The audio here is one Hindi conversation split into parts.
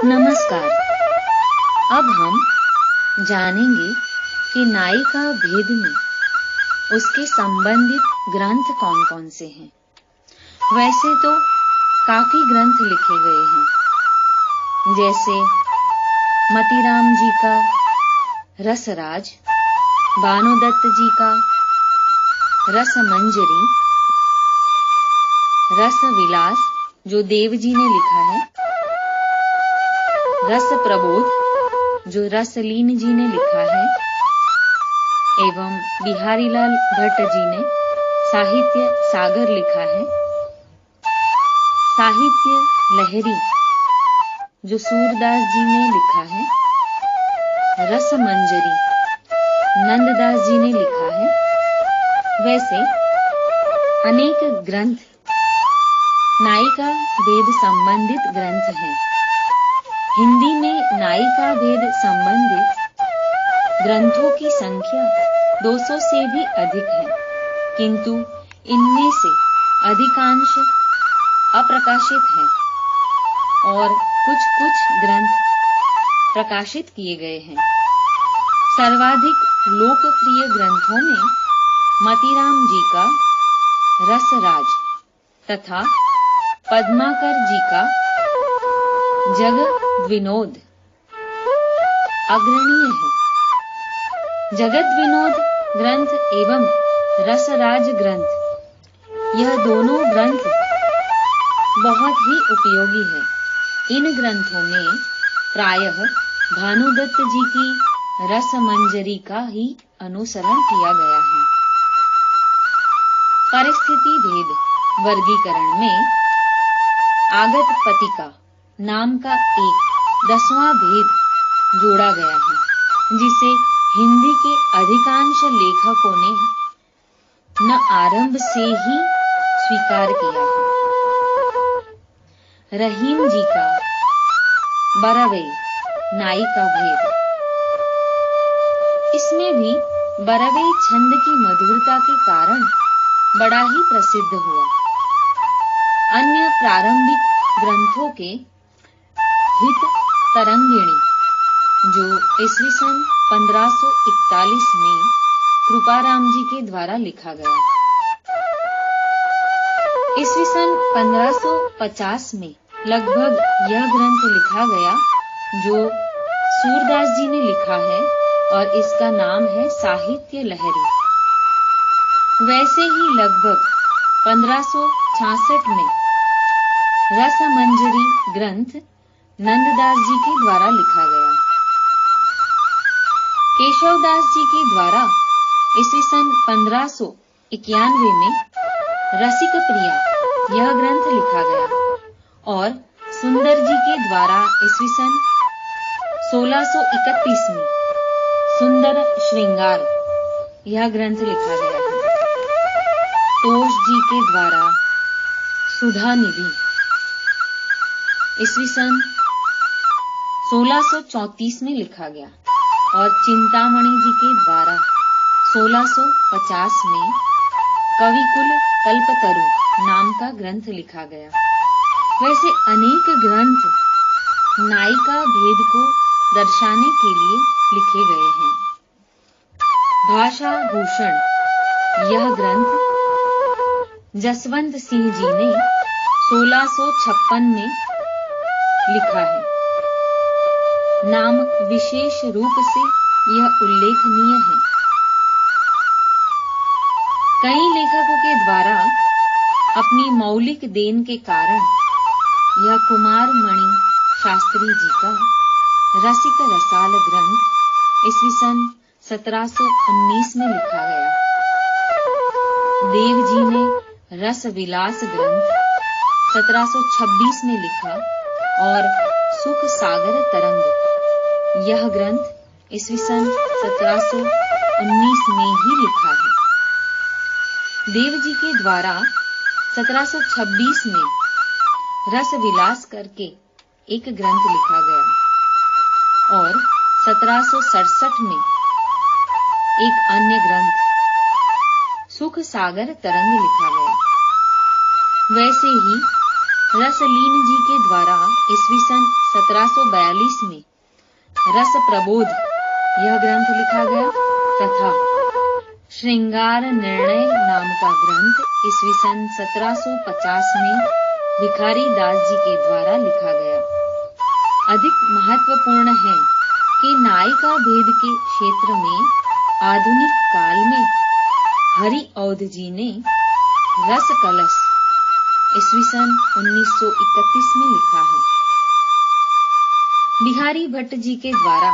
नमस्कार। अब हम जानेंगे कि नायिका भेद में उसके संबंधित ग्रंथ कौन-कौन से हैं। वैसे तो काफी ग्रंथ लिखे गए हैं, जैसे मतीराम जी का रसराज, भानुदत्त जी का रसमंजरी, रसविलास जो देव जी ने लिखा है, रस प्रबोध जो रसलीन जी ने लिखा है, एवं बिहारीलाल भट्ट जी ने साहित्य सागर लिखा है, साहित्य लहरी जो सूरदास जी ने लिखा है, रसमंजरी नंददास जी ने लिखा है। वैसे अनेक ग्रंथ नायिका भेद संबंधित ग्रंथ हैं। हिंदी में नायिका भेद संबंधित ग्रंथों की संख्या 200 से भी अधिक है, किंतु इनमें से अधिकांश अप्रकाशित हैं और कुछ ग्रंथ प्रकाशित किए गए हैं। सर्वाधिक लोकप्रिय ग्रंथों में मतीराम जी का रसराज तथा पद्माकर जी का जगद्विनोद अग्रणीय है। जगद्विनोद ग्रंथ एवं रसराज ग्रंथ, यह दोनों ग्रंथ बहुत ही उपयोगी है। इन ग्रंथों में प्रायः भानुदत्त जी की रसमंजरी का ही अनुसरण किया गया है। परिस्थिति भेद वर्गीकरण में आगत पतिका नाम का एक 10वां भेद जोड़ा गया है, जिसे हिंदी के अधिकांश लेखकों ने न आरंभ से ही स्वीकार किया है। रहीम जी का बरवे नायिका भेद, इसमें भी बरवे छंद की मधुरता के कारण बड़ा ही प्रसिद्ध हुआ। अन्य प्रारंभिक ग्रंथों के हित तरंगिणी जो ईस्वी सन 1541 में कृपाराम जी के द्वारा लिखा गया। ईस्वी सन 1550 में लगभग यह ग्रंथ लिखा गया जो सूरदास जी ने लिखा है और इसका नाम है साहित्य लहरी। वैसे ही लगभग 1566 में रसमंजरी ग्रंथ नंददास जी के द्वारा लिखा गया। केशवदास जी के द्वारा ईस्वी सन 1591 में रसिक प्रिया यह ग्रंथ लिखा गया और सुंदर जी के द्वारा ईस्वी सन 1631 में सुंदर श्रृंगार यह ग्रंथ लिखा गया है। तोष जी के द्वारा सुधा निधि ईस्वी सन 1634 में लिखा गया और चिंतामणि जी के द्वारा 1650 में कविकुल कल्पतरु नाम का ग्रंथ लिखा गया। वैसे अनेक ग्रंथ नायिका भेद को दर्शाने के लिए लिखे गए हैं। भाषा भूषण यह ग्रंथ जसवंत सिंह जी ने 1656 में लिखा है। नाम विशेष रूप से यह उल्लेखनीय है। कई लेखकों के द्वारा अपनी मौलिक देन के कारण यह कुमार मणि शास्त्री जी का रसिक रसाल ग्रंथ ईस्वी सन 1719 में लिखा गया। देव जी ने रसविलास ग्रंथ 1726 में लिखा और सुख सागर तरंग यह ग्रंथ ईस्वी सन 1719 में ही लिखा है। देव जी के द्वारा 1726 में रसविलास करके एक ग्रंथ लिखा गया और 1767 में एक अन्य ग्रंथ सुख सागर तरंग लिखा गया। वैसे ही रसलीन जी के द्वारा ईस्वी सन 1742 में रस प्रबोध यह ग्रंथ लिखा गया तथा श्रृंगार निर्णय नाम का ग्रंथ ईस्वी सन 1750 में भिखारी दास जी के द्वारा लिखा गया। अधिक महत्वपूर्ण है कि नायिका भेद के क्षेत्र में आधुनिक काल में हरि औध जी ने रस कलश ईस्वी सन 1931 में लिखा है। बिहारी भट्ट जी के द्वारा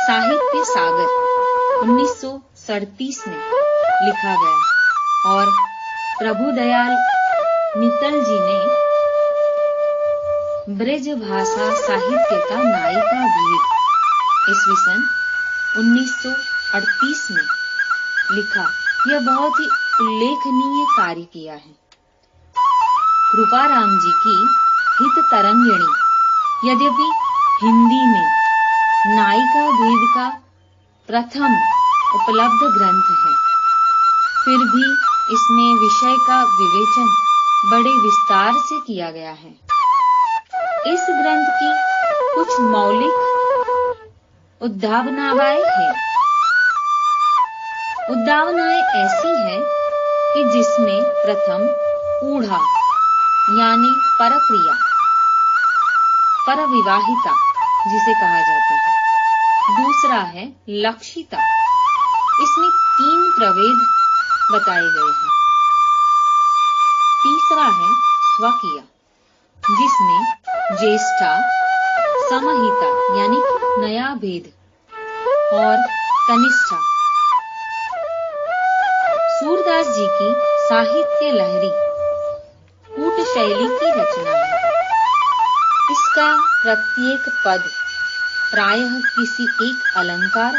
साहित्य सागर 1937 में लिखा गया और प्रभुदयाल मित्तल जी ने ब्रज भाषा साहित्य का नायिका भेद ईस्वी सन 1938 में लिखा। यह बहुत ही उल्लेखनीय कार्य किया है। कृपाराम जी की हित तरंगिणी यद्यपि हिंदी में नायिका भेद का प्रथम उपलब्ध ग्रंथ है, फिर भी इसमें विषय का विवेचन बड़े विस्तार से किया गया है। इस ग्रंथ की कुछ मौलिक उद्भावनाएं हैं। उद्भावनाएं ऐसी हैं कि जिसमें प्रथम ऊढ़ा यानी परक्रिया, परविवाहिता जिसे कहा जाता है। दूसरा है लक्षिता, इसमें 3 प्रभेद बताए गए हैं। तीसरा है स्वकीय, जिसमें ज्येष्ठा, समहिता यानी नया भेद और कनिष्ठा। सूरदास जी की साहित्य लहरी कूट शैली की रचना है। इसका प्रत्येक पद प्रायः किसी एक अलंकार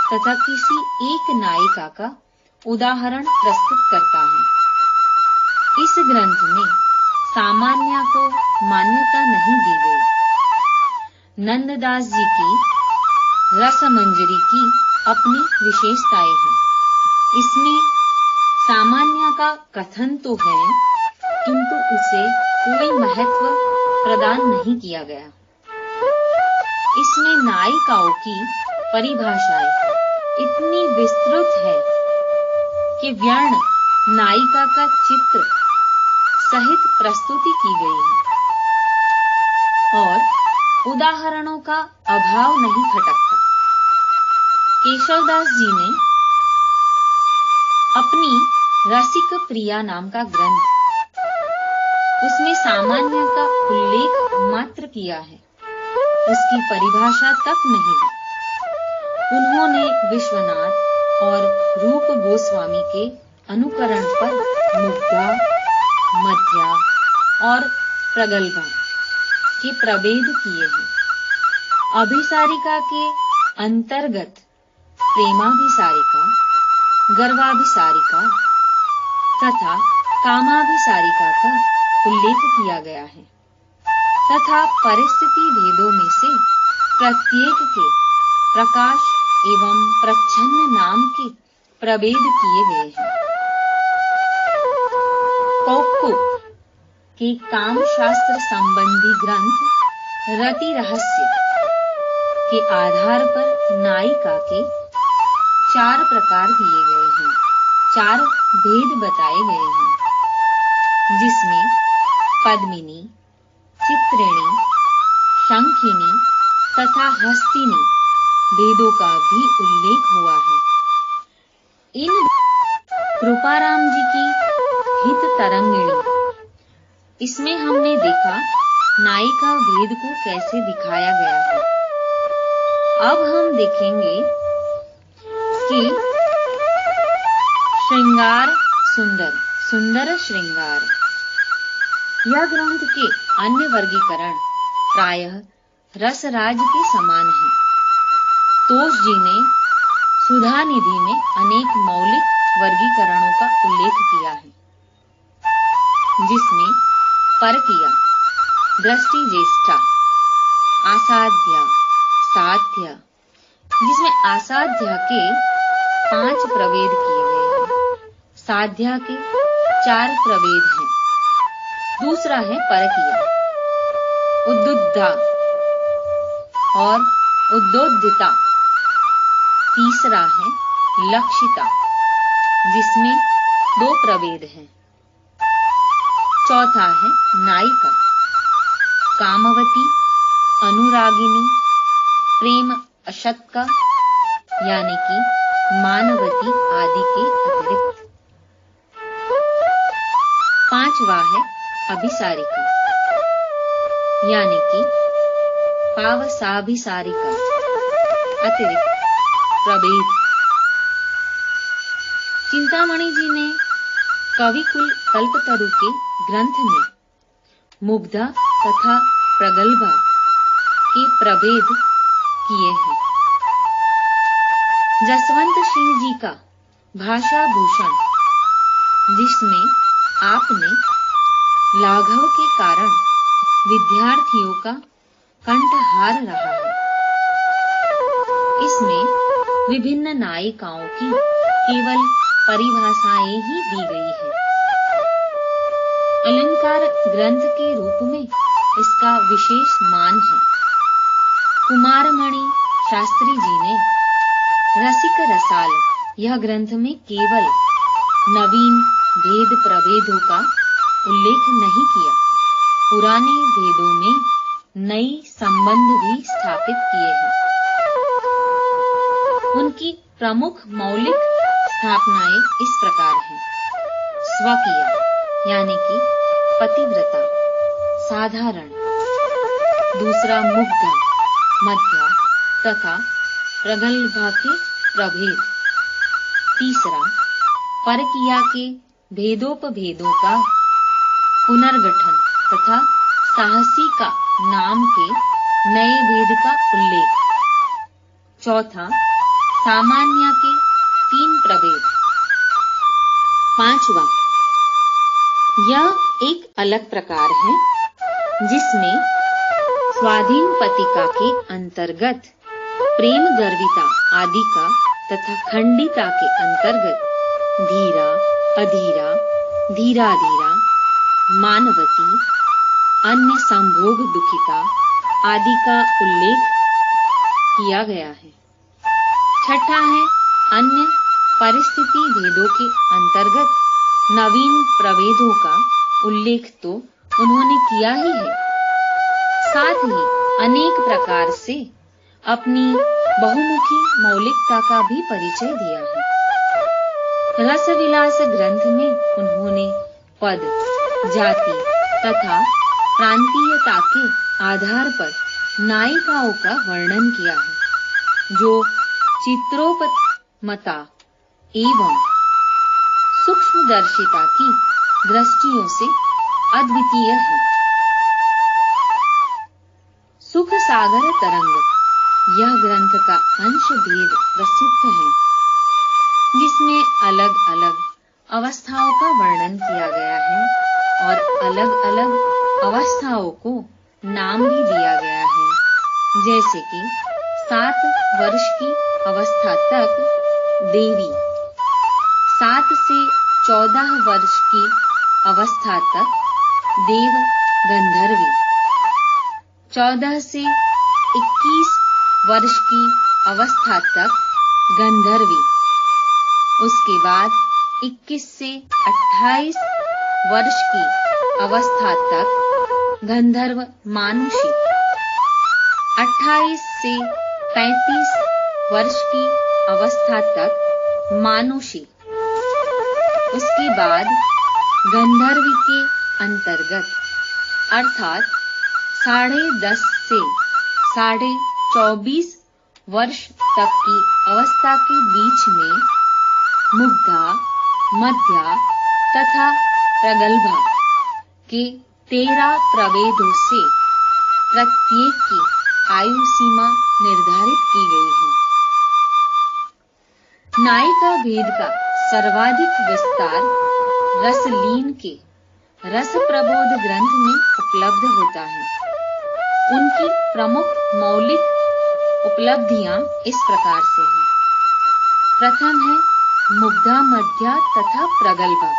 तथा किसी एक नायिका का उदाहरण प्रस्तुत करता है। इस ग्रंथ में सामान्य को मान्यता नहीं दी गई। नंददास जी की रसमंजरी की अपनी विशेषताएं हैं। इसमें सामान्य का कथन तो है, किंतु उसे कोई महत्व प्रदान नहीं किया गया। इसमें नायिकाओं की परिभाषाएं इतनी विस्तृत है कि वर्ण नायिका का चित्र सहित प्रस्तुति की गई है और उदाहरणों का अभाव नहीं खटकता। केशवदास जी ने अपनी रसिक प्रिया नाम का ग्रंथ, उसमें सामान्य का उल्लेख मात्र किया है, उसकी परिभाषा तक नहीं दी। उन्होंने विश्वनाथ और रूप गोस्वामी के अनुकरण पर मुग्धा, मध्या और प्रगल्भा के प्रभेद किए हैं। अभिसारिका के अंतर्गत प्रेमाभिसारिका, गर्भाभिसारिका तथा कामाभिसारिका का उल्लेख किया गया है तथा परिस्थिति भेदों में से प्रत्येक के प्रकाश एवं प्रच्छन्न नाम के प्रभेद किए गए हैं। कौक्कुक के काम शास्त्र संबंधी ग्रंथ रति रहस्य के आधार पर नायिका के 4 प्रकार दिए गए हैं, 4 भेद बताए गए हैं, जिसमें पद्मिनी, चित्रिणी, शंखिनी तथा हस्तिनी भेदों का भी उल्लेख हुआ है। इन कृपाराम जी की हित तरंगिणी, इसमें हमने देखा नायिका भेद को कैसे दिखाया गया है। अब हम देखेंगे कि श्रृंगार सुंदर, सुंदर श्रृंगार, यह ग्रंथ के अन्य वर्गीकरण प्रायः रसराज के समान है। तोष जी ने सुधा निधि में अनेक मौलिक वर्गीकरणों का उल्लेख किया है, जिसमें परकीया, दृष्टि ज्येष्ठा, आसाध्या, साध्या, जिसमें आसाध्या के 5 प्रभेद किए गए हैं, साध्या के 4 प्रभेद हैं। दूसरा है परकीया, उद्दुद्धा और उद्दोदिता। तीसरा है लक्षिता, जिसमें 2 प्रभेद हैं। चौथा है नायिका, कामवती, अनुरागिनी, प्रेम अशक्का यानी कि मानवती आदि के अतिरिक्त। पांचवा है अभिसारिका यानी कि पावसाभिसारिका अतिरिक्त प्रभेद। चिंतामणि जी ने कविकुल कल्पतरु के ग्रंथ में मुग्धा तथा प्रगल्भा के प्रभेद किए हैं। जसवंत सिंह जी का भाषा भूषण, जिसमें आपने लाघव के कारण विद्यार्थियों का कंठहार रहा है, इसमें विभिन्न नायिकाओं की केवल परिभाषाएं ही दी गई है। अलंकार ग्रंथ के रूप में इसका विशेष मान है। कुमारमणि शास्त्री जी ने रसिक रसाल यह ग्रंथ में केवल नवीन भेद प्रभेदों का उल्लेख नहीं किया, पुराने भेदों में नई संबंध भी स्थापित किए हैं। उनकी प्रमुख मौलिक स्थापनाएं इस प्रकार हैं। स्वकीय यानी कि पतिव्रता, साधारण। दूसरा मुग्धा, मध्या तथा प्रगल्भा के प्रभेद। तीसरा परकीया के भेदोपभेदों का पुनर्गठन तथा साहसिका नाम के नए भेद का उल्लेख। चौथा सामान्य के 3 प्रभेद। पांचवा, यह एक अलग प्रकार है जिसमें स्वाधीन पतिका के अंतर्गत प्रेम गर्विता आदि का तथा खंडिता के अंतर्गत धीरा, अधीरा, धीराधीरा, मानवती, अन्य संभोग दुखिता आदि का उल्लेख किया गया है। छठा है अन्य परिस्थिति भेदों के अंतर्गत नवीन प्रभेदों का उल्लेख तो उन्होंने किया ही है, साथ ही अनेक प्रकार से अपनी बहुमुखी मौलिकता का भी परिचय दिया है। रसविलास ग्रंथ में उन्होंने पद, जाति तथा प्रांतीयता के आधार पर नायिकाओं का वर्णन किया है, जो चित्रोपमता एवं सूक्ष्मदर्शिता की दृष्टियों से अद्वितीय है। सुख सागर तरंग यह ग्रंथ का अंश भेद प्रसिद्ध है, जिसमें अलग अलग अवस्थाओं का वर्णन किया गया है और अलग अलग अवस्थाओं को नाम भी दिया गया है, जैसे कि 7 वर्ष की अवस्था तक देवी, 7 से 14 वर्ष की अवस्था तक देव गंधर्वी, 14 से 21 वर्ष की अवस्था तक गंधर्वी, उसके बाद 21 से 28 वर्ष की अवस्था तक गंधर्व मानुषी, 28 से 35 वर्ष की अवस्था तक मानुषी, उसके बाद गंधर्वी के अंतर्गत अर्थात 10.5 से 24.5 वर्ष तक की अवस्था के बीच में मुग्धा, मध्या तथा प्रगल्भा के 13 प्रभेदों से प्रत्येक की आयु सीमा निर्धारित की गई है। नायिका भेद का सर्वाधिक विस्तार रसलीन के रस प्रबोध ग्रंथ में उपलब्ध होता है। उनकी प्रमुख मौलिक उपलब्धियां इस प्रकार से हैं। प्रथम है मुग्धा, मध्या तथा प्रगल्भा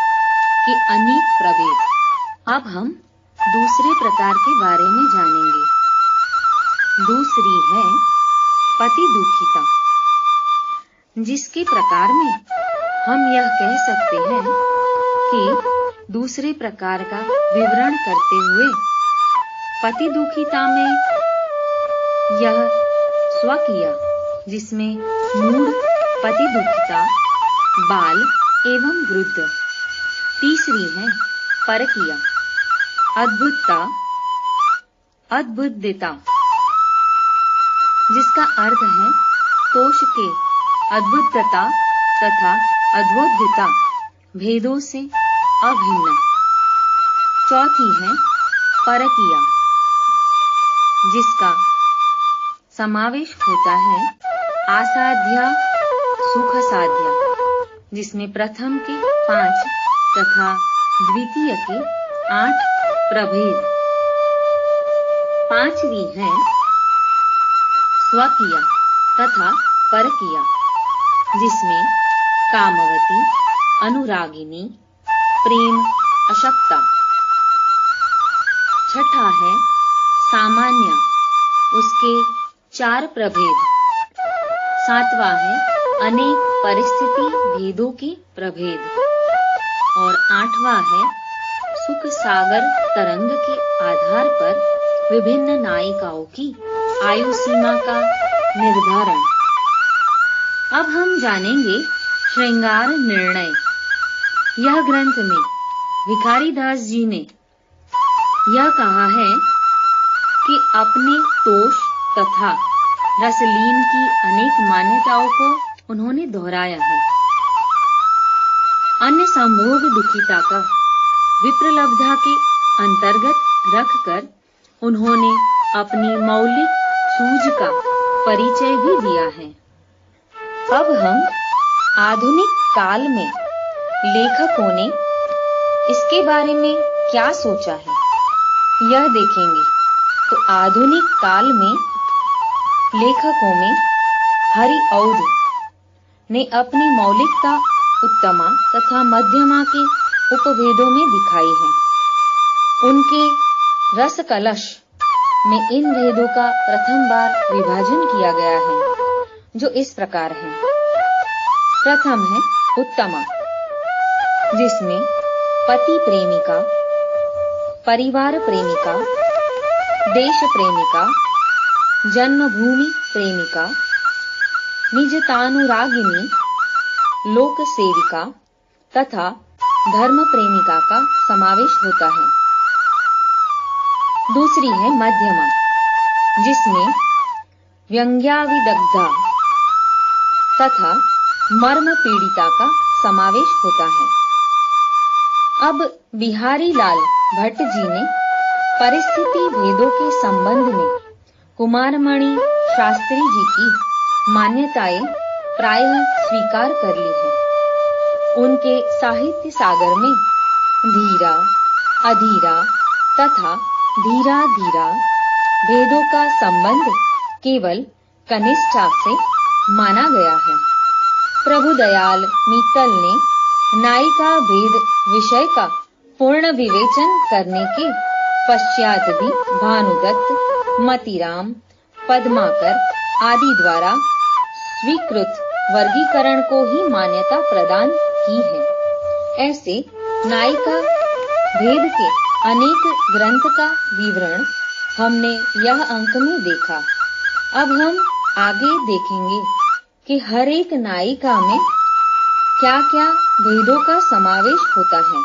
के अनेक प्रभेद। अब हम दूसरे प्रकार के बारे में जानेंगे। दूसरी है पति दुखिता, जिसके प्रकार में हम यह कह सकते हैं कि दूसरे प्रकार का विवरण करते हुए पति दुखिता में यह स्वकीय, जिसमें मूढ़ पति दुखिता, बाल एवं वृद्ध। तीसरी है परकीय, अद्भुतता, अद्भुतता, जिसका अर्थ है तोष के अद्भुतता तथा अद्भुतता भेदों से अभिन्न। चौथी है परकीय, जिसका समावेश होता है आसाध्य, सुख साध्य, जिसमें प्रथम के 5 तथा द्वितीय के 8 प्रभेद। पांचवी है स्वकीय तथा परकीय, जिसमें कामवती, अनुरागिनी, प्रेम अशक्ता। छठा है सामान्य, उसके 4 प्रभेद। सातवां है अनेक परिस्थिति भेदों के प्रभेद। और 8वां है सुख सागर तरंग के आधार पर विभिन्न नायिकाओं की आयु सीमा का निर्धारण। अब हम जानेंगे श्रृंगार निर्णय। यह ग्रंथ में भिखारी दास जी ने यह कहा है कि अपने तोष तथा रसलीन की अनेक मान्यताओं को उन्होंने दोहराया है। अन्य संभोग दुखिता का विप्रलब्धा के अंतर्गत रखकर उन्होंने अपनी मौलिक सूझ का परिचय भी दिया है। अब हम आधुनिक काल में लेखकों ने इसके बारे में क्या सोचा है यह देखेंगे। तो आधुनिक काल में लेखकों में हरिऔध ने अपनी मौलिकता उत्तमा तथा मध्यमा के उपभेदों में दिखाई है। उनके रस कलश में इन भेदों का प्रथम बार विभाजन किया गया है, जो इस प्रकार है। प्रथम है उत्तमा, जिसमें पति प्रेमिका, परिवार प्रेमिका, देश प्रेमिका, जन्मभूमि प्रेमिका, निजतानुरागिनी, लोक सेविका तथा धर्म प्रेमिका का समावेश होता है। दूसरी है मध्यमा, जिसमें व्यंग्याविदग्धा तथा मर्म पीड़िता का समावेश होता है। अब बिहारी लाल भट्ट जी ने परिस्थिति भेदों के संबंध में कुमारमणि शास्त्री जी की मान्यताएं प्रायः स्वीकार कर ली है। उनके साहित्य सागर में धीरा, अधीरा तथा धीरा धीरा भेदों का संबंध केवल कनिष्ठा से माना गया है। प्रभुदयाल मित्तल ने नायिका भेद विषय का पूर्ण विवेचन करने के पश्चात भी भानुदत्त, मतीराम, पद्माकर आदि द्वारा स्वीकृत वर्गीकरण को ही मान्यता प्रदान की है। ऐसे नायिका भेद के अनेक ग्रंथ का विवरण हमने यह अंक में देखा। अब हम आगे देखेंगे कि हर एक नायिका में क्या क्या भेदों का समावेश होता है।